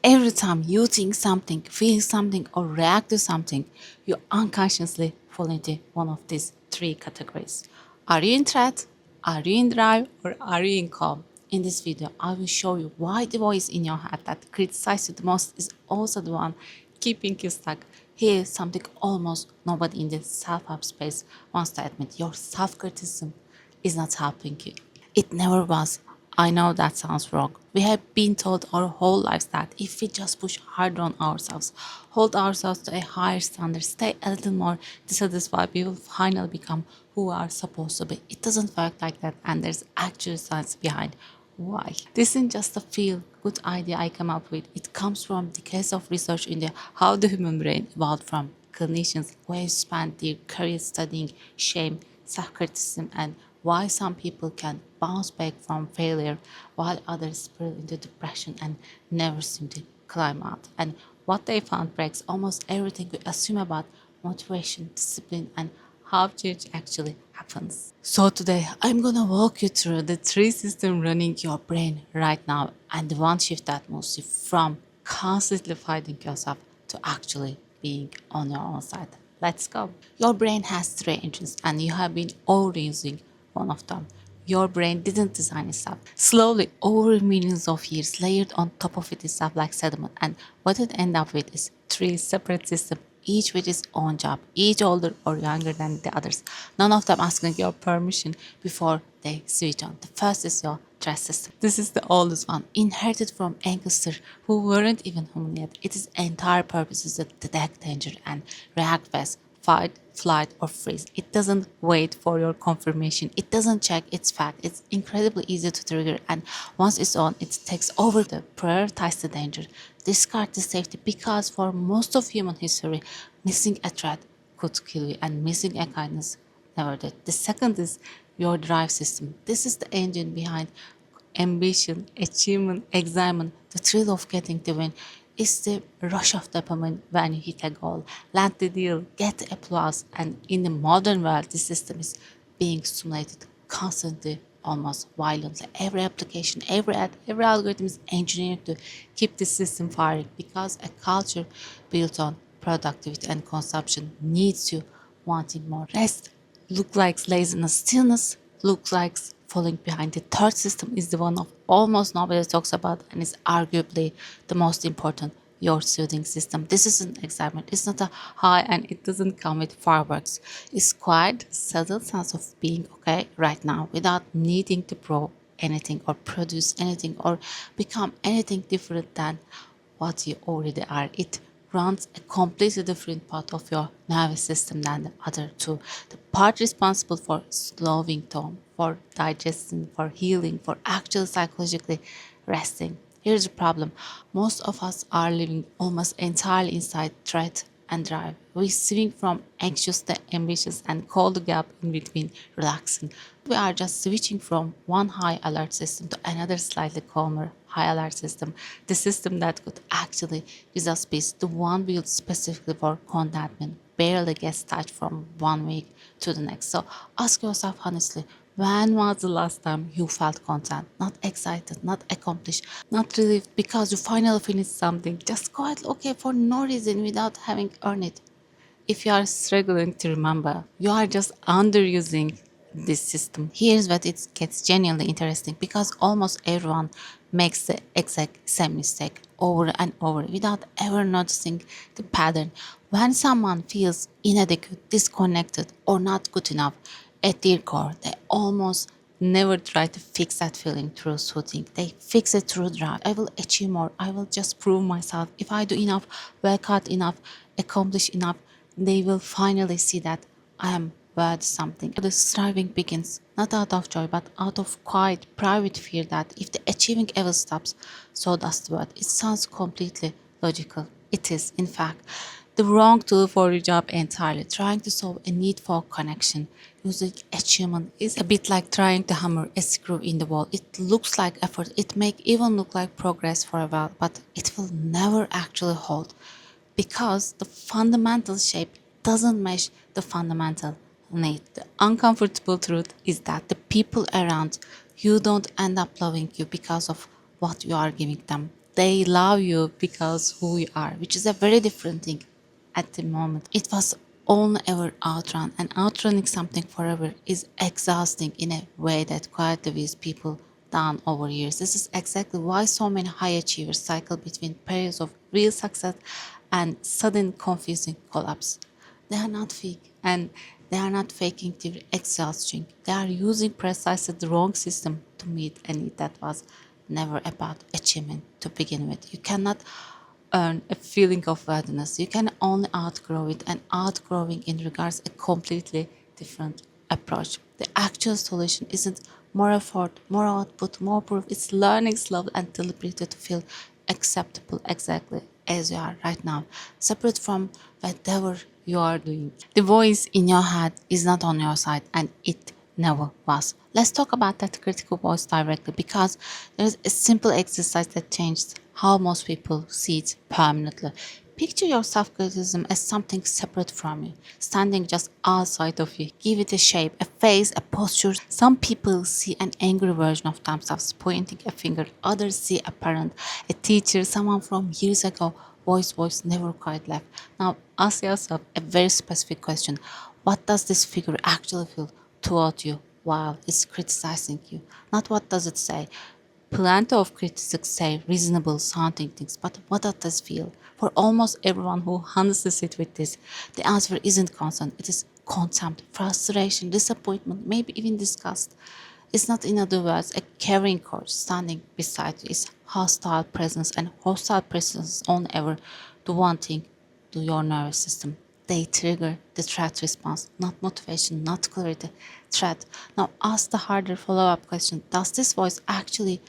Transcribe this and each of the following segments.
Every time you think something, feel something, or react to something, you unconsciously fall into one of these three categories. Are you in threat? Are you in drive? Or are you in calm? In this video, I will show you why the voice in your head that criticizes you the most is also the one keeping you stuck. Here is something almost nobody in the self-help space wants to admit. Your self-criticism is not helping you. It never was. I know that sounds wrong. We have been told our whole lives that if we just push harder on ourselves, hold ourselves to a higher standard, stay a little more dissatisfied, we will finally become who we are supposed to be. It doesn't work like that, and there's actual science behind why. This isn't just a feel good idea I come up with. It comes from decades of research into how the human brain evolved from clinicians who have spent their careers studying shame, self-criticism, and why some people can bounce back from failure while others spiral into depression and never seem to climb out. And what they found breaks almost everything we assume about motivation, discipline, and how change actually happens. So today I'm gonna walk you through the three systems running your brain right now and the one shift that moves you from constantly fighting yourself to actually being on your own side. Let's go. Your brain has three engines and you have been overusing one of them. Your brain didn't design itself. Slowly, over millions of years, layered on top of it itself like sediment. And what it end up with is three separate systems, each with its own job, each older or younger than the others. None of them asking your permission before they switch on. The first is your trust system. This is the oldest one, inherited from ancestors who weren't even human yet. Its entire purpose is to detect danger and react fast, fight, flight, or freeze. It doesn't wait for your confirmation. It doesn't check its fact. It's incredibly easy to trigger, and once it's on, it takes over the prioritize the danger, discard the safety, because for most of human history, missing a threat could kill you, and missing a kindness never did. The second is your drive system. This is the engine behind ambition, achievement, excitement, the thrill of getting the win. It's the rush of dopamine when you hit a goal, land the deal, get the applause. And in the modern world, this system is being stimulated constantly, almost violently. Every application, every ad, every algorithm is engineered to keep the system firing because a culture built on productivity and consumption needs you wanting more. Rest look like laziness, stillness looks like falling behind. The third system is the one of almost nobody talks about and is arguably the most important, your soothing system. This is an excitement. It's not a high and it doesn't come with fireworks. It's quite a subtle sense of being okay right now without needing to prove anything or produce anything or become anything different than what you already are. It runs a completely different part of your nervous system than the other two. The part responsible for slowing down, for digesting, for healing, for actually psychologically resting. Here's the problem. Most of us are living almost entirely inside threat and drive. We swing from anxious to ambitious and call the gap in between relaxing. We are just switching from one high alert system to another slightly calmer high alert system, the system that could actually give us peace, the one built specifically for contentment, barely gets touched from one week to the next. So ask yourself honestly, when was the last time you felt content, not excited, not accomplished, not relieved because you finally finished something, just quite okay for no reason without having earned it? If you are struggling to remember, you are just underusing this system. Here's what it gets genuinely interesting because almost everyone makes the exact same mistake over and over without ever noticing the pattern. When someone feels inadequate, disconnected, or not good enough at their core, they almost never try to fix that feeling through soothing. They fix it through drive. I will achieve more. I will just prove myself. If I do enough, work hard enough, accomplish enough, they will finally see that I am worth something. The striving begins not out of joy but out of quiet, private fear that if the achieving ever stops, so does the worth. It sounds completely logical. It is, in fact, the wrong tool for the job entirely. Trying to solve a need for connection using achievement is a bit like trying to hammer a screw in the wall. It looks like effort. It may even look like progress for a while, but it will never actually hold because the fundamental shape doesn't match the fundamental need. The uncomfortable truth is that the people around you don't end up loving you because of what you are giving them. they love you because who you are, which is a very different thing at the moment. It was only ever outrun, and outrunning something forever is exhausting in a way that quietly weighs people down over years. This is exactly why so many high achievers cycle between periods of real success and sudden confusing collapse. They are not fake, and they are not faking their exhaustion. They are using precisely the wrong system to meet a need that was never about achievement to begin with. You cannot earn a feeling of worthiness. You can only outgrow it, and outgrowing in regards a completely different approach. The actual solution isn't more effort, more output, more proof. It's learning slowly and deliberately to feel acceptable exactly as you are right now, separate from whatever you are doing. The voice in your head is not on your side, and it never was. Let's talk about that critical voice directly, because there's a simple exercise that changed how most people see it permanently. Picture your self criticism as something separate from you, standing just outside of you. Give it a shape, a face, a posture. Some people see an angry version of themselves pointing a finger, others see a parent, a teacher, someone from years ago. Voice never quite left. Now ask yourself a very specific question. What does this figure actually feel toward you while it's criticizing you? Not what does it say. Plenty of critics say reasonable sounding things, but what does this feel? For almost everyone who honestly sits with this, the answer isn't concern, it is contempt, frustration, disappointment, maybe even disgust. It's not, in other words, a caring coach standing beside you. It's hostile presence, and hostile presence only ever do one thing to your nervous system. They trigger the threat response, not motivation, not clarity, threat. Now ask the harder follow-up question. Does this voice actually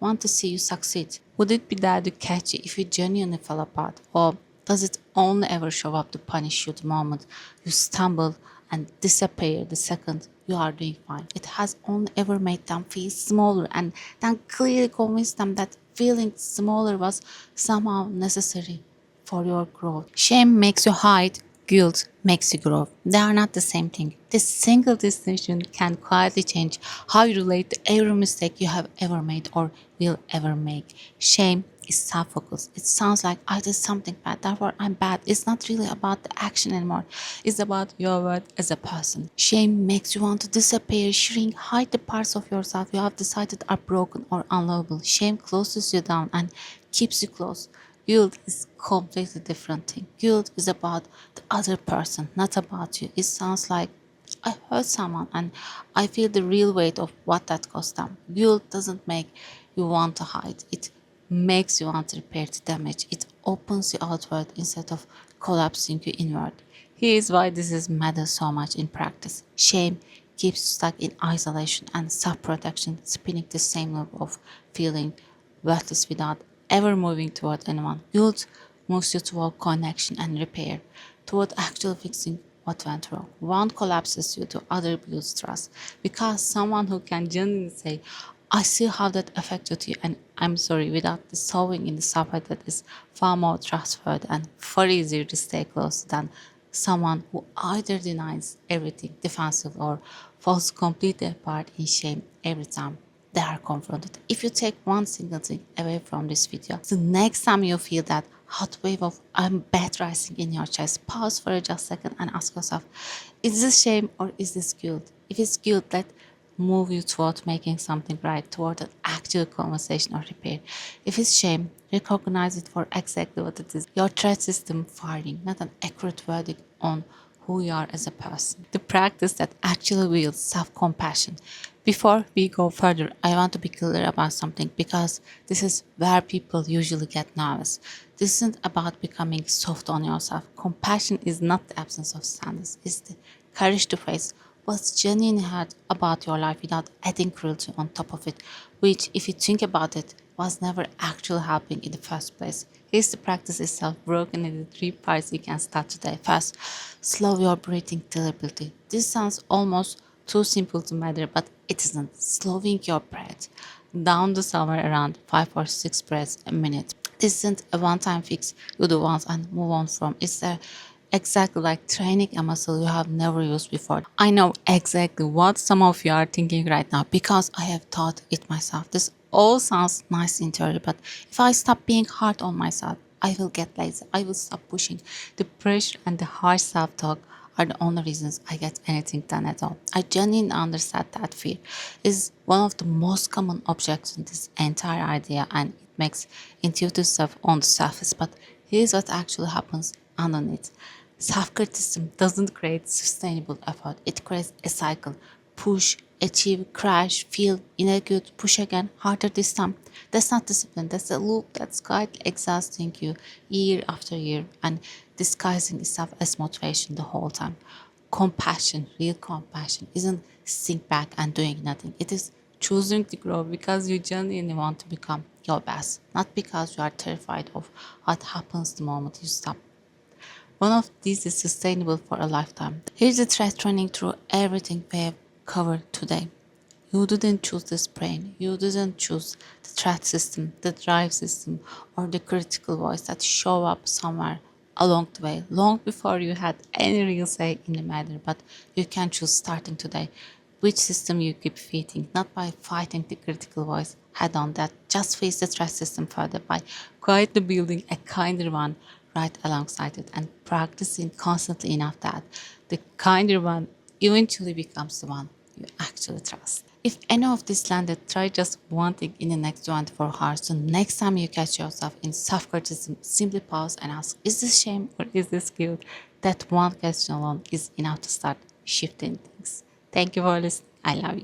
want to see you succeed? Would it be there to catch you if you genuinely fell apart? Or does it only ever show up to punish you the moment you stumble and disappear the second you are doing fine? It has only ever made them feel smaller, and then clearly convinced them that feeling smaller was somehow necessary for your growth. Shame makes you hide, guilt makes you grow. They are not the same thing. This single distinction can quietly change how you relate to every mistake you have ever made or will ever make. Shame is self focused. It sounds like I did something bad, therefore I'm bad. It's not really about the action anymore. It's about your worth as a person. Shame makes you want to disappear, shrink, hide the parts of yourself you have decided are broken or unlovable. Shame closes you down and keeps you close. Guilt is completely different thing. Guilt is about the other person, not about you. It sounds like I hurt someone and I feel the real weight of what that cost them. Guilt doesn't make you want to hide. It makes you want to repair the damage. It opens you outward instead of collapsing you inward. Here's why this is matters so much in practice. Shame keeps you stuck in isolation, and self-protection spinning the same loop of feeling worthless without ever moving toward anyone. Guilt moves you toward connection and repair, toward actually fixing what went wrong. One collapses you, the other builds trust. Because someone who can genuinely say, I see how that affected you, and I'm sorry, without the sowing in the subhead, that is far more trustworthy and far easier to stay close than someone who either denies everything defensive or falls completely apart in shame every time they are confronted. If you take one single thing away from this video, the next time you feel that hot wave of I'm bad rising in your chest, pause for just a second and ask yourself, is this shame or is this guilt? If it's guilt, let move you toward making something right, toward an actual conversation or repair. If it's shame, recognize it for exactly what it is. Your threat system firing, not an accurate verdict on who you are as a person. The practice that actually wields self-compassion. Before we go further, I want to be clear about something, because this is where people usually get nervous. This isn't about becoming soft on yourself. Compassion is not the absence of sadness, it's the courage to face what's genuinely hard about your life without adding cruelty on top of it, which, if you think about it, was never actually helping in the first place. Here's the practice itself, broken into three parts you can start today. First, slow your breathing deliberately. This sounds almost too simple to matter, but it isn't. Slowing your breath down to somewhere around 5 or 6 breaths a minute. This isn't a one-time fix you do once and move on from. It's exactly like training a muscle you have never used before. I know exactly what some of you are thinking right now, because I have taught it myself. This all sounds nice in theory, but if I stop being hard on myself, I will get lazy. I will stop pushing. The pressure and the harsh self talk are the only reasons I get anything done at all. I genuinely understand that fear is one of the most common objections in this entire idea, and it makes intuitive stuff on the surface. But here's what actually happens underneath. Self-criticism doesn't create sustainable effort. It creates a cycle. Push, achieve, crash, feel inadequate, push again, harder this time. That's not discipline. That's a loop that's quite exhausting you year after year and disguising itself as motivation the whole time. Compassion, real compassion, isn't sitting back and doing nothing. It is choosing to grow because you genuinely want to become your best, not because you are terrified of what happens the moment you stop. One of these is sustainable for a lifetime. Here's a thread running through everything we have covered today. You didn't choose this brain. You didn't choose the threat system, the drive system, or the critical voice that show up somewhere along the way, long before you had any real say in the matter. But you can choose starting today which system you keep feeding, not by fighting the critical voice head on, that just face the threat system further by quietly building a kinder one right alongside it and practicing constantly enough that the kinder one eventually becomes the one you actually trust. If any of this landed, try just one thing in the next 24 hours. So next time you catch yourself in self-criticism, simply pause and ask, is this shame or is this guilt? That one question alone is enough to start shifting things. Thank you for listening. I love you.